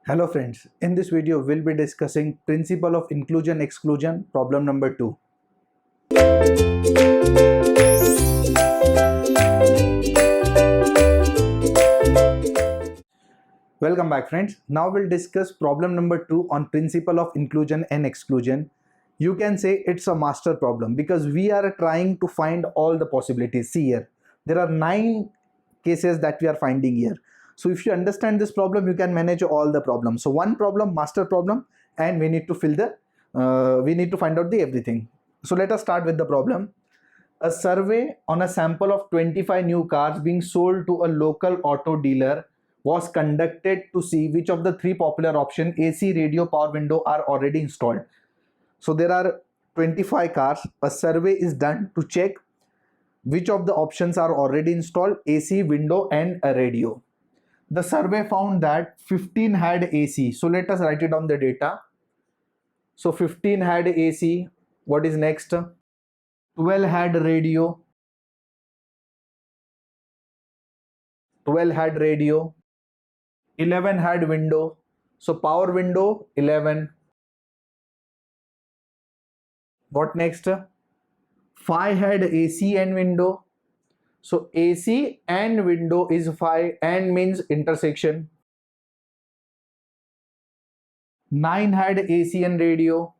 Hello friends, in this video we'll be discussing principle of inclusion-exclusion problem number 2. Welcome back friends. Now we'll discuss problem number 2 on principle of inclusion and exclusion. You can say it's a master problem because we are trying to find all the possibilities. See here, there are 9 cases that we are finding here. So if you understand this problem, you can manage all the problems. So one problem, master problem, and we need to find out the everything. So let us start with the problem. A survey on a sample of 25 new cars being sold to a local auto dealer was conducted to see which of the 3 popular options, AC, radio, power window, are already installed. So there are 25 cars. A survey is done to check which of the options are already installed, AC, window, and a radio. The survey found that 15 had AC. So let us write it on the data. So 15 had AC. What is next? 12 had radio. 12 had radio. 11 had window. So power window 11. What next? 5 had AC and window. So AC and window is 5, and means intersection. 9 had AC and radio.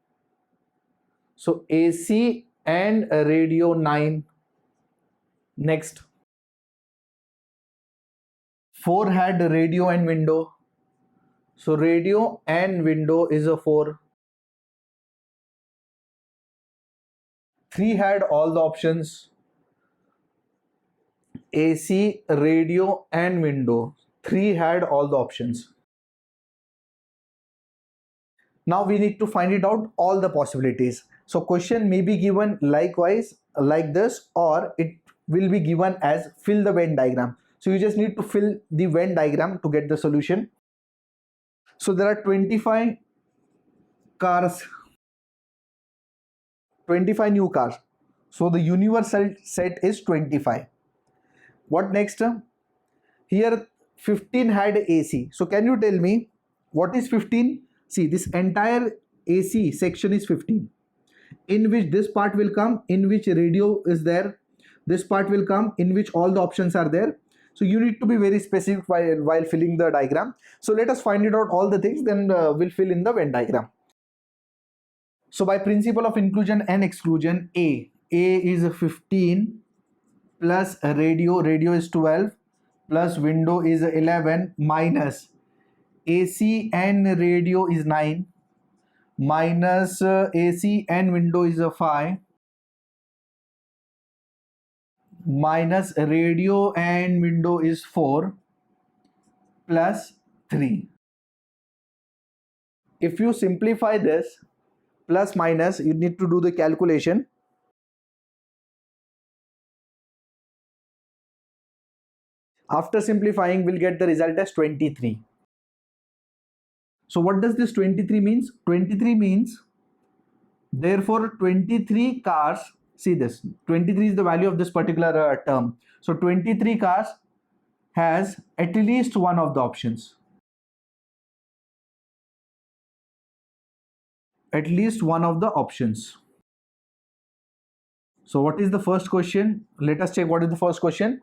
So AC and radio 9. Next. 4 had radio and window. So radio and window is a 4. 3 had all the options. AC, radio, and window. 3 had all the options. Now we need to find it out all the possibilities. So question may be given likewise like this, or it will be given as fill the Venn diagram. So you just need to fill the Venn diagram to get the solution. So there are 25 cars, 25 new cars. So the universal set is 25. What next? Here 15 had AC. So can you tell me what is 15? See, this entire AC section is 15, in which this part will come, in which radio is there, this part will come, in which all the options are there. So you need to be very specific while filling the diagram. So let us find it out all the things, then we'll fill in the Venn diagram. So by principle of inclusion and exclusion, A is 15 plus radio is 12 plus window is 11 minus AC and radio is 9 minus AC and window is 5 minus radio and window is 4 plus 3. If you simplify this, plus minus, you need to do the calculation. After simplifying, we'll get the result as 23. So what does this 23 means? 23 means, therefore 23 cars, see this, 23 is the value of this particular term. So 23 cars has at least one of the options. At least one of the options. So what is the first question? Let us check what is the first question.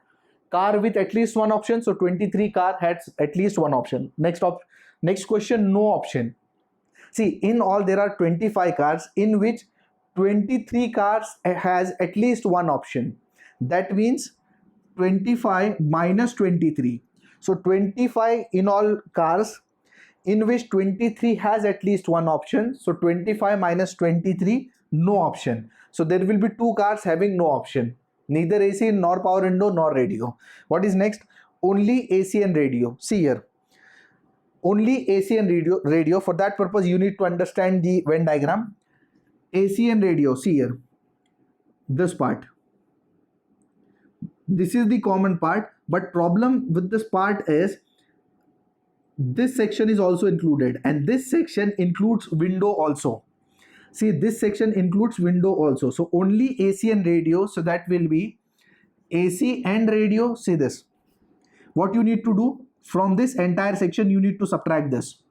Car with at least one option. So 23 car has at least one option. Next question, no option. See, in all there are 25 cars, in which 23 cars has at least one option. That means 25 minus 23. So 25 in all cars, in which 23 has at least one option. So 25 minus 23, no option. So there will be 2 cars having no option. Neither AC nor power window nor radio. What is next? Only AC and radio. See here. Only AC and radio. For that purpose, you need to understand the Venn diagram. AC and radio. See here. This part. This is the common part. But problem with this part is, this section is also included, and this section includes window also. See, this section includes window also. So only AC and radio. So that will be AC and radio. See this. What you need to do from this entire section, you need to subtract this.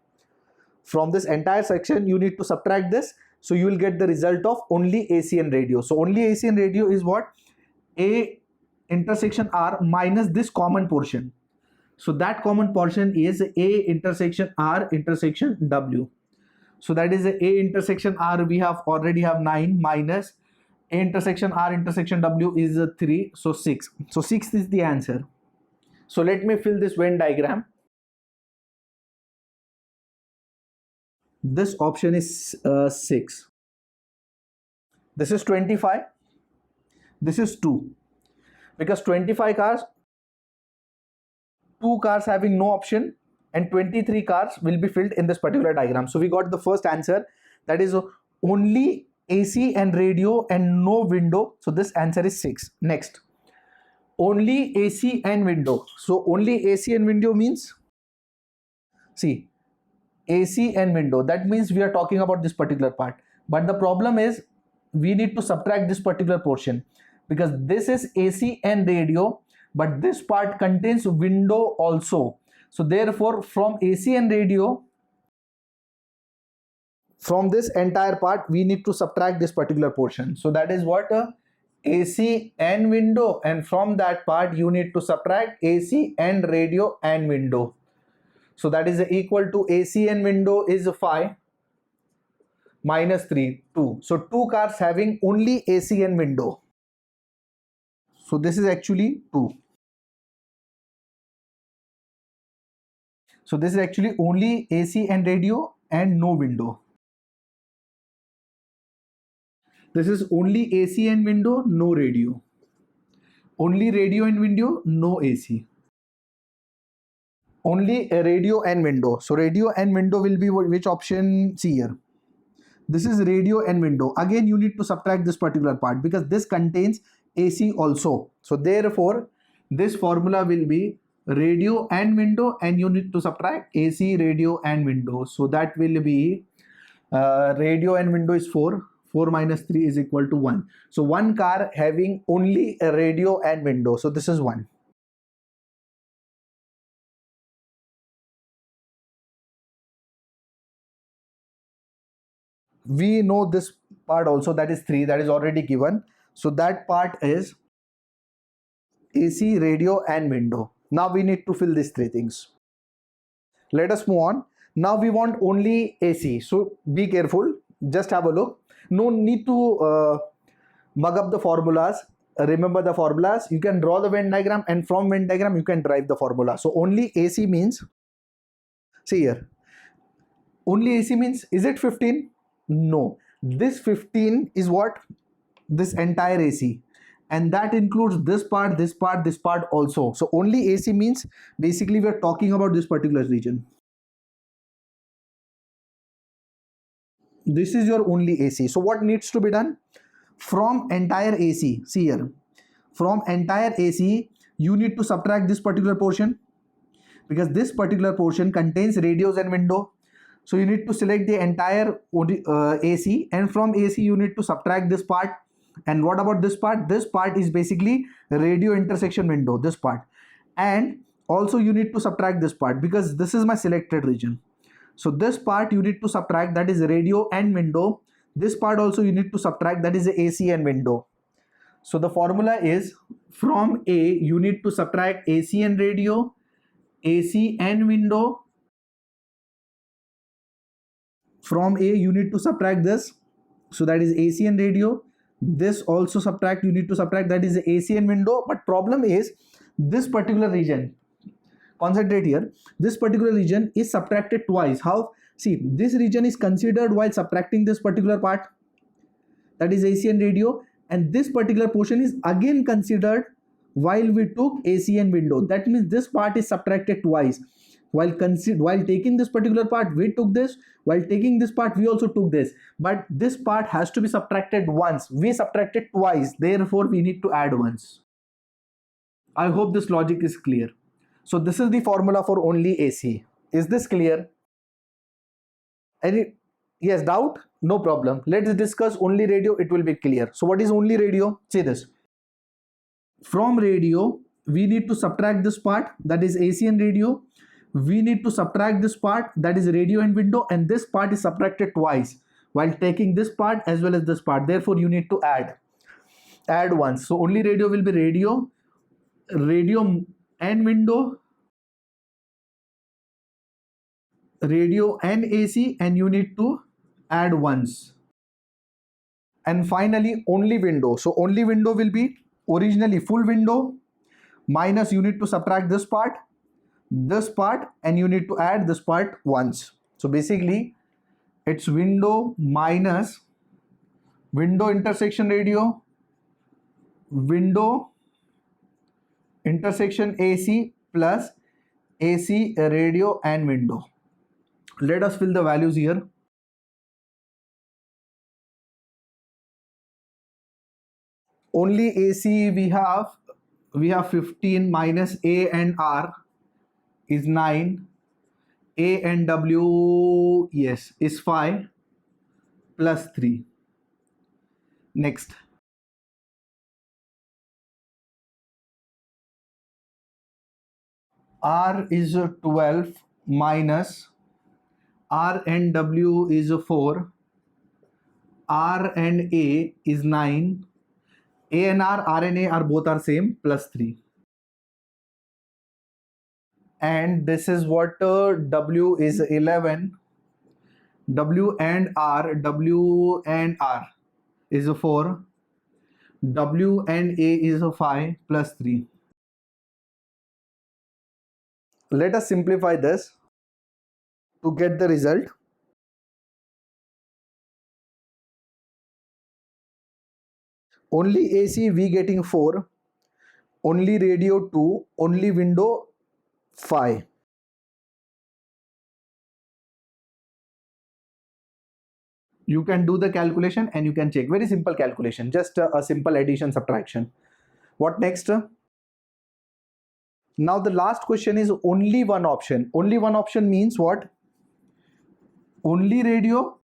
From this entire section you need to subtract this, so you will get the result of only AC and radio. So only AC and radio is what? A intersection R minus this common portion. So that common portion is A intersection R intersection W. So that is A intersection R, we have already have 9 minus A intersection R intersection W is 3, so 6. So 6 is the answer. So let me fill this Venn diagram. This option is 6. This is 25. This is 2. Because 25 cars, 2 cars having no option, and 23 cars will be filled in this particular diagram. So we got the first answer, that is only AC and radio and no window. So this answer is 6. Next, only AC and window. So only AC and window means, see, AC and window, that means we are talking about this particular part. But the problem is we need to subtract this particular portion, because this is AC and radio, but this part contains window also. So therefore from AC and radio, from this entire part we need to subtract this particular portion. So that is what? AC and window, and from that part you need to subtract AC and radio and window. So that is equal to AC and window is 5 minus 3, 2. So 2 cars having only AC and window. So this is actually 2. So this is actually only AC and radio and no window. This is only AC and window, no radio. Only radio and window, no AC. Only a radio and window. So radio and window will be which option? See here. This is radio and window. Again you need to subtract this particular part because this contains AC also. So therefore this formula will be radio and window, and you need to subtract AC, radio and window. So that will be radio and window is 4. 4 minus 3 is equal to 1. So 1 car having only a radio and window. So this is 1. We know this part also, that is 3, that is already given. So that part is AC, radio and window. Now we need to fill these 3 things. Let us move on. Now we want only AC. So be careful. Just have a look. No need to mug up the formulas. Remember the formulas. You can draw the Venn diagram, and from Venn diagram you can derive the formula. So only AC means, see here. Only AC means, is it 15? No. This 15 is what? This entire AC. And that includes this part, this part, this part also. So only AC means basically we are talking about this particular region. This is your only AC. So what needs to be done? From entire AC, see here. From entire AC, you need to subtract this particular portion, because this particular portion contains radios and window. So you need to select the entire AC, and from AC you need to subtract this part. And what about this part? This part is basically radio intersection window, this part. And also you need to subtract this part because this is my selected region. So this part you need to subtract, that is radio and window. This part also you need to subtract, that is the AC and window. So the formula is, from A you need to subtract AC and radio, AC and window. From A you need to subtract this, so that is AC and radio. This also subtract, you need to subtract, that is the AC and window. But problem is this particular region, concentrate here, this particular region is subtracted twice. How? See, this region is considered while subtracting this particular part, that is AC and radio, and this particular portion is again considered while we took AC and window. That means this part is subtracted twice. While taking this particular part we took this, while taking this part we also took this, but this part has to be subtracted once. We subtracted twice, therefore we need to add once. I hope this logic is clear. So this is the formula for only AC. Is this clear? Any yes, doubt? No problem. Let's discuss only radio, it will be clear. So what is only radio? See this. From radio we need to subtract this part, that is AC and radio. we need to subtract this part, that is radio and window, and this part is subtracted twice while taking this part as well as this part. Therefore you need to add once. So only radio will be radio and window, radio and AC, and you need to add once. And finally only window. So only window will be originally full window minus, you need to subtract this part, and you need to add this part once. So basically it's window minus window intersection radio, window intersection AC plus AC radio and window. Let us fill the values here. Only AC we have 15 minus A and R is 9, A and W, yes, is 5 plus 3. Next, R is 12 minus R and W is 4, R and A is 9, A and R and A are both are same, plus 3. And this is what W is 11, W and R is 4, W and A is 5 plus 3. Let us simplify this to get the result. Only AC we getting 4, only radio 2, only window 5. You can do the calculation and you can check. Very simple calculation, just a simple addition subtraction. What next? Now the last question is only one option. Only one option means what? Only radio,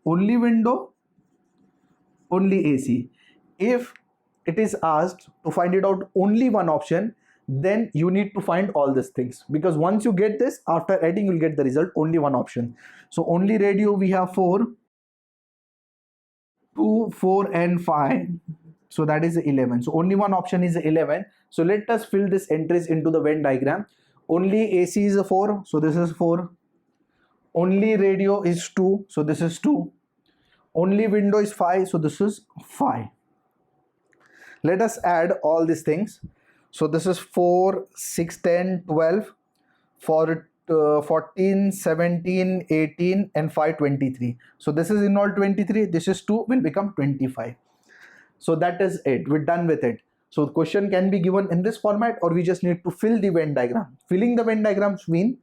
only window, only AC. If it is asked to find it out only one option, then you need to find all these things, because once you get this, after adding you'll get the result only one option. So only radio we have 4, 2, 4 and 5, so that is 11. So only one option is 11. So let us fill this entries into the Venn diagram. Only AC is 4, so this is 4. Only radio is 2, so this is 2. Only window is 5, so this is 5. Let us add all these things. So this is 4, 6, 10, 12, 14, 17, 18 and 5, 23. So this is in all 23, this is 2, will become 25. So that is it, we're done with it. So the question can be given in this format, or we just need to fill the Venn diagram. Filling the Venn diagrams mean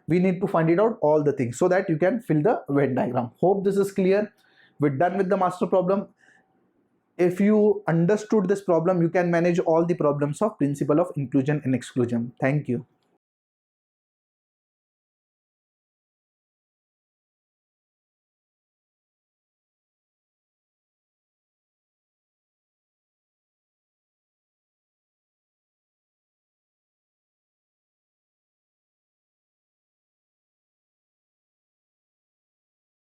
we need to find it out all the things so that you can fill the Venn diagram. Hope this is clear. We're done with the master problem. If you understood this problem, you can manage all the problems of principle of inclusion and exclusion. Thank you.